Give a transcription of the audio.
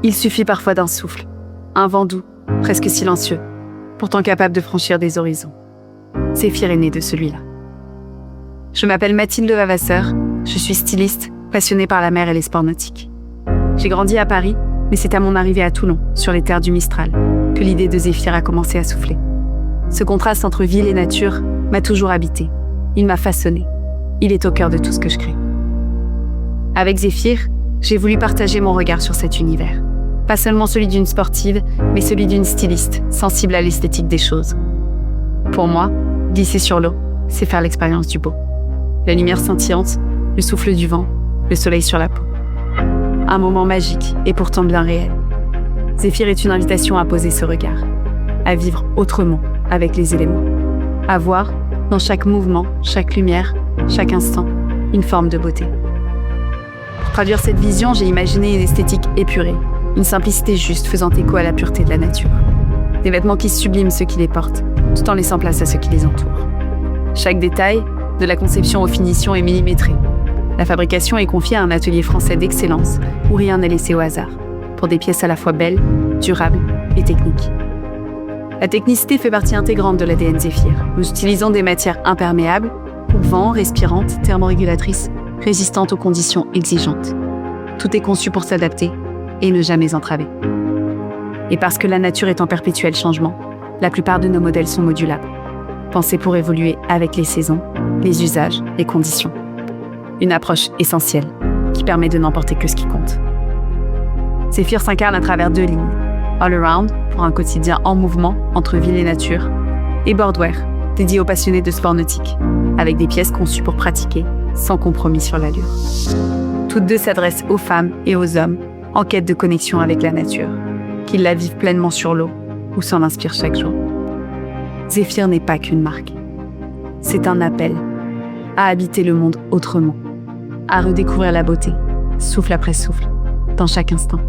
Il suffit parfois d'un souffle, un vent doux, presque silencieux, pourtant capable de franchir des horizons. Zéphyr est né de celui-là. Je m'appelle Mathilde Vavasseur, je suis styliste, passionnée par la mer et les sports nautiques. J'ai grandi à Paris, mais c'est à mon arrivée à Toulon, sur les terres du Mistral, que l'idée de Zéphyr a commencé à souffler. Ce contraste entre ville et nature m'a toujours habité. Il m'a façonné. Il est au cœur de tout ce que je crée. Avec Zéphyr, j'ai voulu partager mon regard sur cet univers. Pas seulement celui d'une sportive, mais celui d'une styliste, sensible à l'esthétique des choses. Pour moi, glisser sur l'eau, c'est faire l'expérience du beau. La lumière scintillante, le souffle du vent, le soleil sur la peau. Un moment magique et pourtant bien réel. Zéphyr est une invitation à poser ce regard, à vivre autrement avec les éléments, à voir, dans chaque mouvement, chaque lumière, chaque instant, une forme de beauté. Pour traduire cette vision, j'ai imaginé une esthétique épurée, une simplicité juste faisant écho à la pureté de la nature. Des vêtements qui subliment ceux qui les portent, tout en laissant place à ceux qui les entourent. Chaque détail, de la conception aux finitions, est millimétré. La fabrication est confiée à un atelier français d'excellence où rien n'est laissé au hasard, pour des pièces à la fois belles, durables et techniques. La technicité fait partie intégrante de l'ADN Zéphyr. Nous utilisons des matières imperméables, vent, respirantes, thermorégulatrices, résistantes aux conditions exigeantes. Tout est conçu pour s'adapter et ne jamais entraver. Et parce que la nature est en perpétuel changement, la plupart de nos modèles sont modulables, pensés pour évoluer avec les saisons, les usages, les conditions. Une approche essentielle qui permet de n'emporter que ce qui compte. Zéphyr s'incarne à travers deux lignes. All Around, pour un quotidien en mouvement entre ville et nature, et Boardwear, dédié aux passionnés de sport nautique, avec des pièces conçues pour pratiquer, sans compromis sur l'allure. Toutes deux s'adressent aux femmes et aux hommes en quête de connexion avec la nature, qu'ils la vivent pleinement sur l'eau ou s'en inspirent chaque jour. Zéphyr n'est pas qu'une marque. C'est un appel à habiter le monde autrement, à redécouvrir la beauté, souffle après souffle, dans chaque instant.